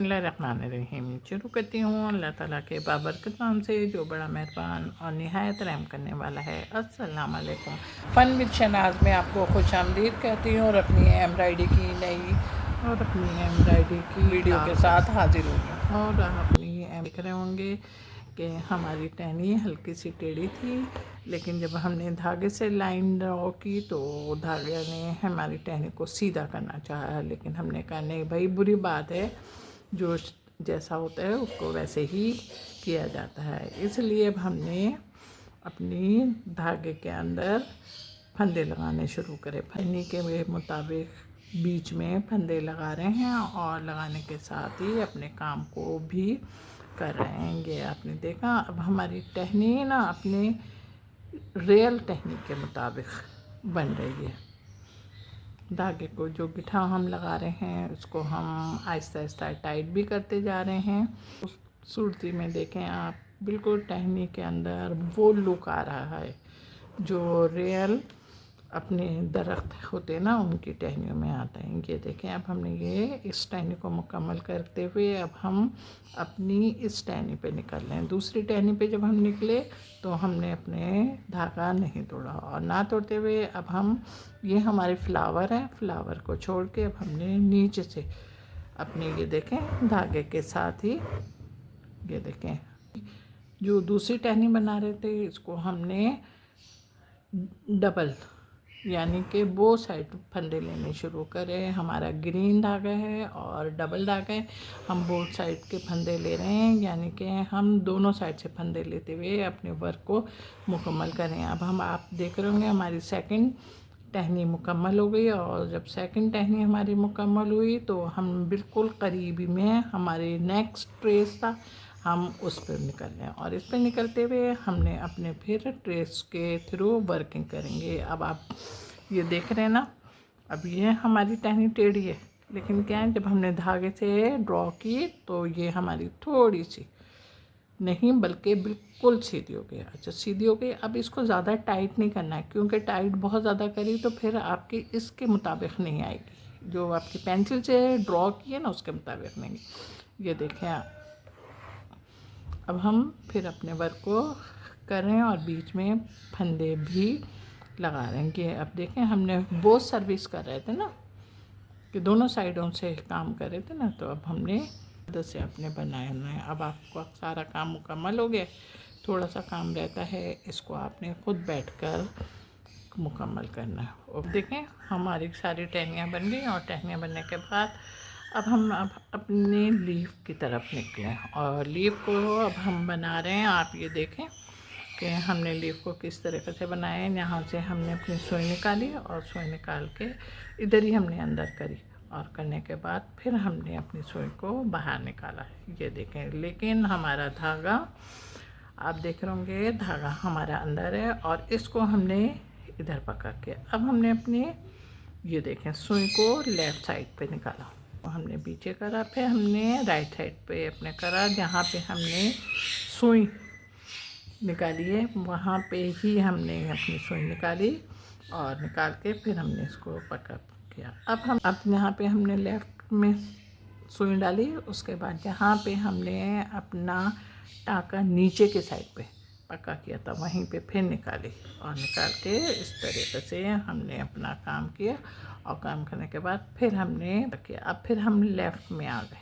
बिस्मिल्लाहिर्रहमानिर्रहीम। शुरू करती हूँ अल्लाह ताला के बाबरकत नाम से जो बड़ा मेहरबान और निहायत रहम करने वाला है। अस्सलाम वालेकुम। फ़न विद शनाज़ में आपको खुश आमदीद कहती हूँ और अपनी एम्ब्रॉयडरी की वीडियो के साथ हाजिर हो गई। और अपनी देख रहे होंगे कि हमारी टहनी हल्की सी टेढ़ी थी, लेकिन जब हमने धागे से लाइन ड्रॉ की तो धागे ने हमारी टहनी को सीधा करना चाहा, लेकिन हमने कहा नहीं भाई, बुरी बात है, जो जैसा होता है उसको वैसे ही किया जाता है। इसलिए अब हमने अपनी धागे के अंदर फंदे लगाने शुरू करे। फन्नी के मुताबिक बीच में फंदे लगा रहे हैं और लगाने के साथ ही अपने काम को भी कर रहे हैं। ये आपने देखा, अब हमारी टहनी ना अपने रियल टहनी के मुताबिक बन रही है। धागे को जो गिठा हम लगा रहे हैं उसको हम आहिस्ता आहिस्ता टाइट भी करते जा रहे हैं। उस सूरती में देखें आप, बिल्कुल टहनी के अंदर वो लुक आ रहा है जो रियल अपने दरख्त होते हैं ना, उनकी टहनियों में आता है। ये देखें, अब हमने ये इस टहनी को मुकम्मल करते हुए अब हम अपनी इस टहनी पे निकल रहे हैं। दूसरी टहनी पे जब हम निकले तो हमने अपने धागा नहीं तोड़ा, और ना तोड़ते हुए अब हम, ये हमारे फ्लावर हैं, फ्लावर को छोड़ के अब हमने नीचे से अपने, ये देखें, धागे के साथ ही, ये देखें, जो दूसरी टहनी बना रहे थे इसको हमने डबल यानी कि वो साइड फंदे लेने शुरू करें। हमारा ग्रीन धागा है और डबल धागा है, हम बोथ साइड के फंदे ले रहे हैं, यानी कि हम दोनों साइड से फंदे लेते हुए अपने वर्क को मुकम्मल करें। अब हम, आप देख रहे होंगे, हमारी सेकंड टहनी मुकम्मल हो गई, और जब सेकंड टहनी हमारी मुकम्मल हुई तो हम बिल्कुल करीबी में हमारे नेक्स्ट ट्रेस था, हम उस पर निकल रहे हैं। और इस पर निकलते हुए हमने अपने फिर ट्रेस के थ्रू वर्किंग करेंगे। अब आप ये देख रहे हैं ना, अब ये हमारी टहनी टेढ़ी है, लेकिन क्या है, जब हमने धागे से ड्रॉ की तो ये हमारी थोड़ी सी नहीं बल्कि बिल्कुल सीधी हो गई। अच्छा, सीधी हो गई। अब इसको ज़्यादा टाइट नहीं करना है, क्योंकि टाइट बहुत ज़्यादा करी तो फिर आपकी इसके मुताबिक नहीं आएगी, जो आपकी पेंसिल से ड्रॉ की है ना उसके मुताबिक नहीं। ये देखें आप, अब हम फिर अपने वर्क को कर रहे हैं और बीच में फंदे भी लगा रहे हैं। कि अब देखें, हमने बहुत सर्विस कर रहे थे ना, कि दोनों साइडों से काम कर रहे थे ना, तो अब हमने मदद से अपने बनाए हुए हैं। अब आपका सारा काम मुकम्मल हो गया, थोड़ा सा काम रहता है, इसको आपने खुद बैठकर मुकम्मल करना है। अब देखें, हमारी सारी टहनियाँ बन गई, और टहनियाँ बनने के बाद अब हम अपने लीफ की तरफ निकले, और लीफ को अब हम बना रहे हैं। आप ये देखें कि हमने लीफ को किस तरीके से बनाया है। यहाँ से हमने अपनी सुई निकाली, और सुई निकाल के इधर ही हमने अंदर करी, और करने के बाद फिर हमने अपनी सुई को बाहर निकाला। ये देखें, लेकिन हमारा धागा, आप देख रहे होंगे, धागा हमारा अंदर है, और इसको हमने इधर पकड़ के अब हमने अपनी, ये देखें, सुई को लेफ़्ट साइड पे निकाला, और हमने पीछे करा, फिर हमने राइट साइड पे अपने करा, जहाँ पे हमने सुई निकाली है वहाँ पे ही हमने अपनी सुई निकाली, और निकाल के फिर हमने इसको पकड़ किया। अब यहाँ पे हमने लेफ़्ट में सुई डाली, उसके बाद जहाँ पे हमने अपना टाँका नीचे के साइड पे पक्का किया था वहीं पे फिर निकाली, और निकाल के इस तरीके से हमने अपना काम किया, और काम करने के बाद फिर हमने किया। अब फिर हम लेफ़्ट में आ गए,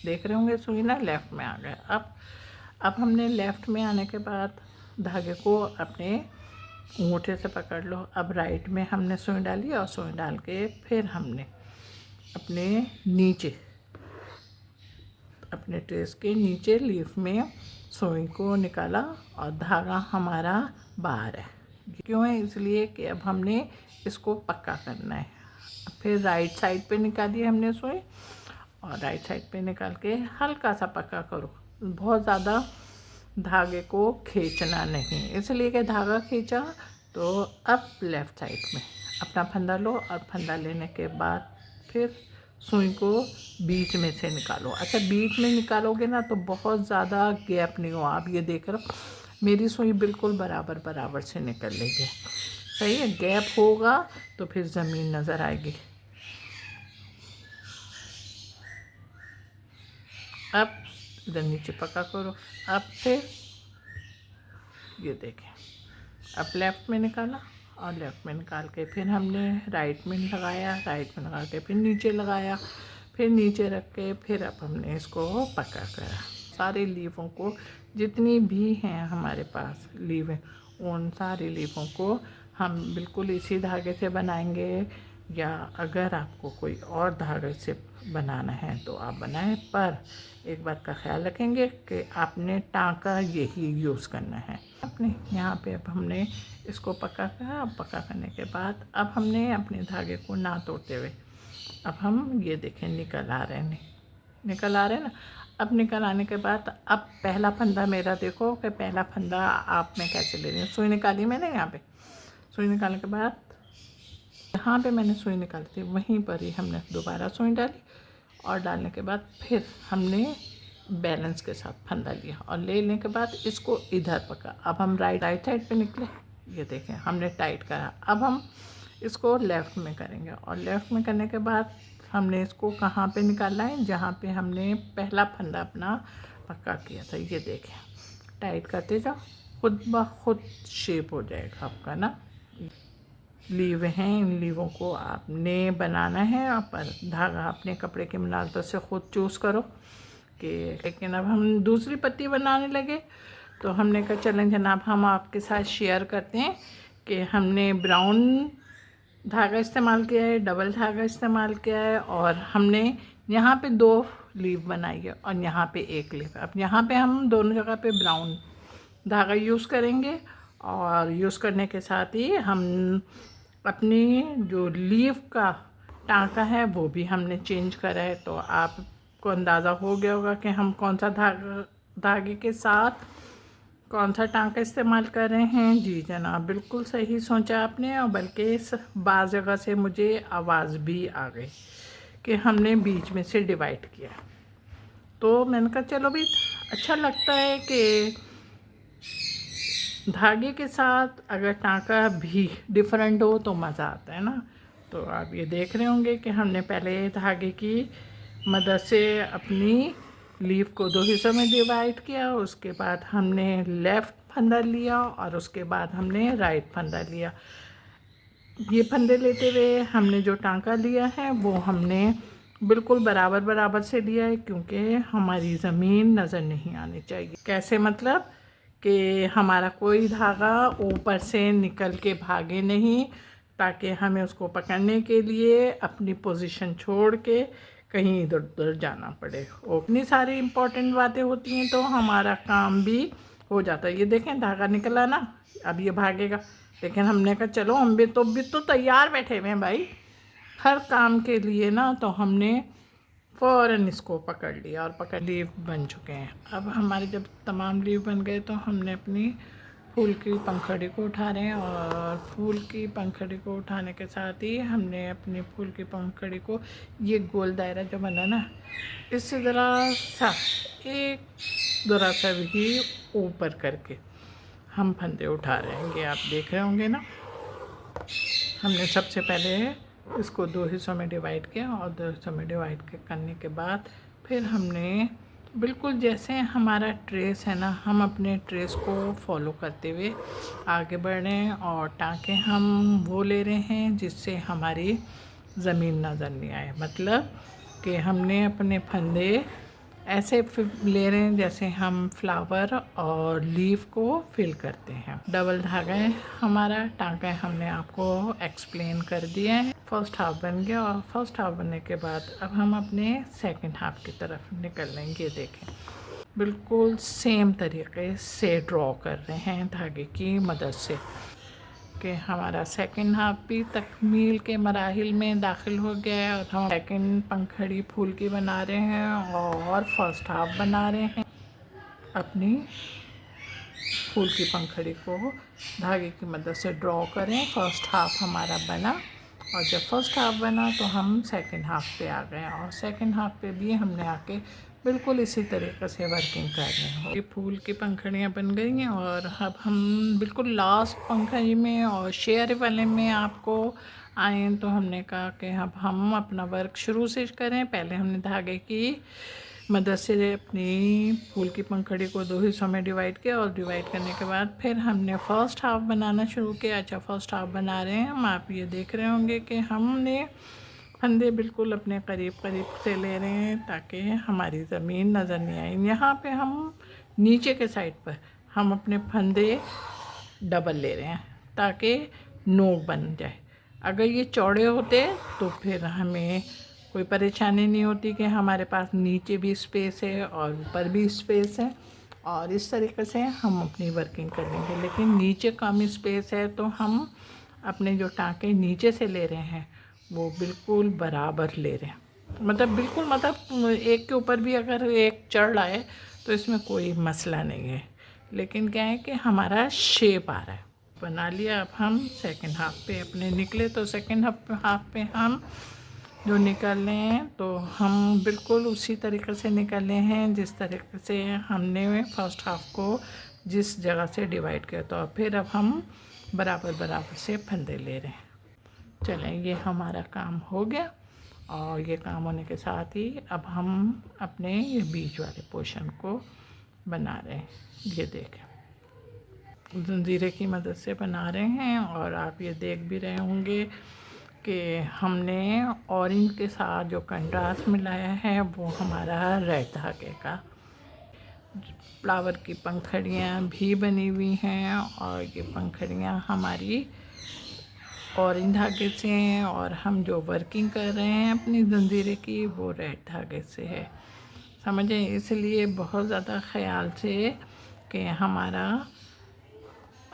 देख रहे होंगे सुई ना, लेफ़्ट में आ गए। अब हमने लेफ़्ट में आने के बाद धागे को अपने अंगूठे से पकड़ लो। अब राइट में हमने सुई डाली, और सुई डाल के फिर हमने अपने नीचे, अपने ट्रेस के नीचे लीफ में सुई को निकाला, और धागा हमारा बाहर है। क्यों है? इसलिए कि अब हमने इसको पक्का करना है। फिर राइट साइड पे निकाली हमने सुई, और राइट साइड पे निकाल के हल्का सा पक्का करो, बहुत ज़्यादा धागे को खींचना नहीं, इसलिए कि धागा खींचा तो अब लेफ़्ट साइड में अपना फंदा लो, और फंदा लेने के बाद फिर सुई को बीच में से निकालो। अच्छा, बीच में निकालोगे ना तो बहुत ज़्यादा गैप नहीं हो। आप ये देख रहे हो, मेरी सुई बिल्कुल बराबर बराबर से निकल रही है, सही है। गैप होगा तो फिर ज़मीन नज़र आएगी। अब इधर नीचे पक्का करो। अब फिर ये देखें, अब लेफ़्ट में निकाला और लेफ़्ट में निकाल के फिर हमने राइट में लगाया, राइट में लगा के फिर नीचे लगाया, फिर नीचे रख के फिर अब हमने इसको पक्का करा। सारे लीफों को, जितनी भी हैं हमारे पास लीवें, उन सारी लीफों को हम बिल्कुल इसी धागे से बनाएंगे, या अगर आपको कोई और धागे से बनाना है तो आप बनाएं, पर एक बात का ख्याल रखेंगे कि आपने टाँका यही यूज़ करना है। अपने यहाँ पे अब हमने इसको पक्का करा। पक्का करने के बाद अब हमने अपने धागे को ना तोड़ते हुए अब हम ये देखें निकल आ रहे हैं, निकल आ रहे हैं ना। अब निकल आने के बाद अब पहला फंदा मेरा देखो कि पहला फंदा आप मैं कैसे ले रही हूँ। सुई निकाली मैंने, यहाँ पे सुई निकालने के बाद यहाँ पे मैंने सुई निकाली थी, वहीं पर ही हमने दोबारा सुई डाली और डालने के बाद फिर हमने बैलेंस के साथ फंदा लिया और लेने के बाद इसको इधर पका। अब हम राइट साइड पे निकले, ये देखें हमने टाइट करा। अब हम इसको लेफ़्ट में करेंगे और लेफ़्ट में करने के बाद हमने इसको कहाँ पे निकालना है, जहाँ पे हमने पहला फंदा अपना पक्का किया था। ये देखें टाइट करते जाओ, खुद ब खुद शेप हो जाएगा आपका ना। लीव हैं, इन लीवों को आपने बनाना है, पर धागा अपने कपड़े की मुनासबत से ख़ुद चूज़ करो कि। लेकिन अब हम दूसरी पत्ती बनाने लगे तो हमने कहा चलें जनाब हम आपके साथ शेयर करते हैं कि हमने ब्राउन धागा इस्तेमाल किया है, डबल धागा इस्तेमाल किया है, और हमने यहाँ पे 2 लीव बनाई है और यहाँ पे 1 लीव। अब यहाँ पे हम दोनों जगह पे ब्राउन धागा यूज़ करेंगे और यूज़ करने के साथ ही हम अपनी जो लीव का टाँका है वो भी हमने चेंज करा है। तो आपको अंदाज़ा हो गया होगा कि हम कौन सा धागे के साथ कौन सा टाँका इस्तेमाल कर रहे हैं। जी जनाब, बिल्कुल सही सोचा आपने, और बल्कि इस बाज़ जगह से मुझे आवाज़ भी आ गई कि हमने बीच में से डिवाइड किया। तो मैंने कहा चलो भी अच्छा लगता है कि धागे के साथ अगर टाँका भी डिफरेंट हो तो मज़ा आता है ना। तो आप ये देख रहे होंगे कि हमने पहले धागे की मदद से अपनी लीफ को 2 हिस्सों में डिवाइड किया, उसके बाद हमने लेफ़्ट फंदा लिया और उसके बाद हमने राइट फंदा लिया। ये फंदे लेते हुए हमने जो टाँका लिया है वो हमने बिल्कुल बराबर बराबर से लिया है, क्योंकि हमारी ज़मीन नज़र नहीं आनी चाहिए। कैसे मतलब कि हमारा कोई धागा ऊपर से निकल के भागे नहीं, ताकि हमें उसको पकड़ने के लिए अपनी पोजीशन छोड़ के कहीं इधर उधर जाना पड़े। और इतनी सारी इम्पोर्टेंट बातें होती हैं तो हमारा काम भी हो जाता है। ये देखें धागा निकला ना, अब ये भागेगा, लेकिन हमने कहा चलो हम भी तो तैयार बैठे हुए हैं भाई हर काम के लिए ना। तो हमने फ़ौरन इसको पकड़ लिया और पकड़ लीव बन चुके हैं। अब हमारे जब तमाम लीव बन गए तो हमने अपनी फूल की पंखड़ी को उठा रहे हैं, और फूल की पंखड़ी को उठाने के साथ ही हमने अपनी फूल की पंखड़ी को ये गोल दायरा जो बना ना, इससे ज़रा सा भी ऊपर करके हम फंदे उठा रहे हैं। ये आप देख रहे होंगे ना। हमने सबसे पहले इसको 2 हिस्सों में डिवाइड किया और 2 हिस्सों में डिवाइड करने के बाद फिर हमने बिल्कुल जैसे हमारा ट्रेस है ना, हम अपने ट्रेस को फॉलो करते हुए आगे बढ़ रहे हैं, और टाँके हम वो ले रहे हैं जिससे हमारी ज़मीन नज़र नहीं आए। मतलब कि हमने अपने फंदे ऐसे ले रहे हैं जैसे हम फ्लावर और लीफ को फिल करते हैं। डबल धागा है हमारा, टाँका हमने आपको एक्सप्लेन कर दिया है। फर्स्ट हाफ बन गया, और फर्स्ट हाफ बनने के बाद अब हम अपने सेकंड हाफ की तरफ निकल लेंगे। देखें बिल्कुल सेम तरीके से ड्रॉ कर रहे हैं धागे की मदद से कि हमारा सेकंड हाफ भी तकमील के मराहिल में दाखिल हो गया है, और हम सेकंड पंखड़ी फूल की बना रहे हैं और फर्स्ट हाफ बना रहे हैं। अपनी फूल की पंखड़ी को धागे की मदद से ड्रॉ करें। फर्स्ट हाफ हमारा बना, और जब फर्स्ट हाफ बना तो हम सेकंड हाफ पे आ गए, और सेकंड हाफ पे भी हमने आके बिल्कुल इसी तरीके से वर्किंग कर रहे हैं। ये फूल की पंखड़ियाँ बन गई हैं, और अब हम बिल्कुल लास्ट पंखड़ी में और शेयर वाले में आपको आए, तो हमने कहा कि अब हम अपना वर्क शुरू से करें। पहले हमने धागे की मदद से अपनी फूल की पंखड़ी को 2 हिस्सों में डिवाइड किया और डिवाइड करने के बाद फिर हमने फ़र्स्ट हाफ़ बनाना शुरू किया। अच्छा, फ़र्स्ट हाफ़ बना रहे हैं हम, आप ये देख रहे होंगे कि हमने फंदे बिल्कुल अपने करीब करीब से ले रहे हैं ताकि हमारी ज़मीन नज़र नहीं आए। यहाँ पे हम नीचे के साइड पर हम अपने फंदे डबल ले रहे हैं ताकि नोक बन जाए। अगर ये चौड़े होते तो फिर हमें कोई परेशानी नहीं होती कि हमारे पास नीचे भी स्पेस है और ऊपर भी स्पेस है, और इस तरीके से हम अपनी वर्किंग करेंगे। लेकिन नीचे कम स्पेस है तो हम अपने जो टाँके नीचे से ले रहे हैं वो बिल्कुल बराबर ले रहे हैं। मतलब बिल्कुल, मतलब एक के ऊपर भी अगर एक चढ़ रहा है तो इसमें कोई मसला नहीं है। लेकिन क्या है कि हमारा शेप आ रहा है। बना लिया। अब हम सेकंड हाफ़ पे अपने निकले तो सेकंड हाफ़ पे हम जो निकल रहे हैं तो हम बिल्कुल उसी तरीके से निकले हैं जिस तरीके से हमने फर्स्ट हाफ़ को जिस जगह से डिवाइड किया। तो फिर अब हम बराबर बराबर से फंदे ले रहे हैं। चलें, ये हमारा काम हो गया। और ये काम होने के साथ ही अब हम अपने ये बीच वाले पोर्शन को बना रहे हैं। ये देखें, जंजीरे की मदद से बना रहे हैं। और आप ये देख भी रहे होंगे कि हमने ऑरेंज के साथ जो कंट्रास्ट मिलाया है वो हमारा रेड धागे का फ्लावर की पंखड़ियाँ भी बनी हुई हैं। और ये पंखड़ियाँ हमारी ऑरेंज धागे से हैं और हम जो वर्किंग कर रहे हैं अपनी जंजीरे की वो रेड धागे से है। समझें, इसलिए बहुत ज़्यादा ख्याल से कि हमारा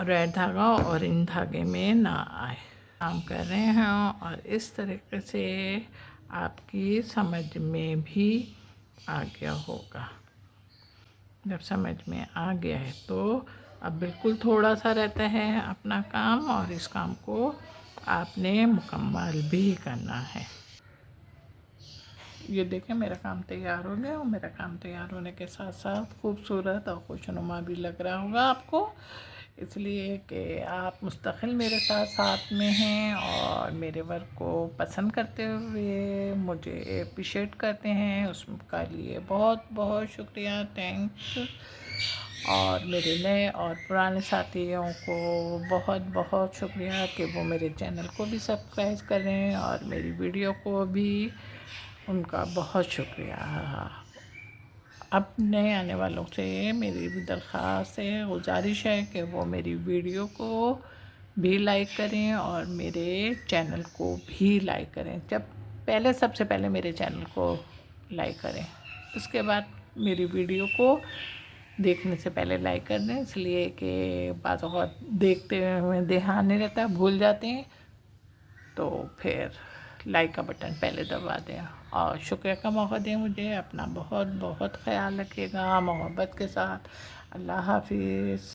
रेड धागा ऑरेंज धागे में ना आए काम कर रहे हैं। और इस तरीके से आपकी समझ में भी आ गया होगा। जब समझ में आ गया है तो अब बिल्कुल थोड़ा सा रहता है अपना काम, और इस काम को आपने मुकम्मल भी करना है। ये देखें, मेरा काम तैयार हो गया। और मेरा काम तैयार होने के साथ साथ खूबसूरत और खुशनुमा भी लग रहा होगा आपको, इसलिए कि आप मुस्तकिल मेरे साथ साथ में हैं और मेरे वर्क को पसंद करते हुए मुझे अप्रिशिएट करते हैं। उसका लिए बहुत बहुत शुक्रिया, थैंक्स। और मेरे नए और पुराने साथियों को बहुत बहुत शुक्रिया कि वो मेरे चैनल को भी सब्सक्राइब करें और मेरी वीडियो को भी, उनका बहुत शुक्रिया। अब नए आने वालों से मेरी भी दरख्वास्त है, गुजारिश है कि वो मेरी वीडियो को भी लाइक करें और मेरे चैनल को भी लाइक करें। सबसे पहले मेरे चैनल को लाइक करें, उसके बाद मेरी वीडियो को देखने से पहले लाइक कर दें, इसलिए कि बाज़ औक़ात देखते हुए ध्यान नहीं रहता, भूल जाते हैं, तो फिर लाइक का बटन पहले दबा दें और शुक्रिया का मौका दें मुझे। अपना बहुत बहुत ख्याल रखिएगा मोहब्बत के साथ। अल्लाह हाफ़िज़।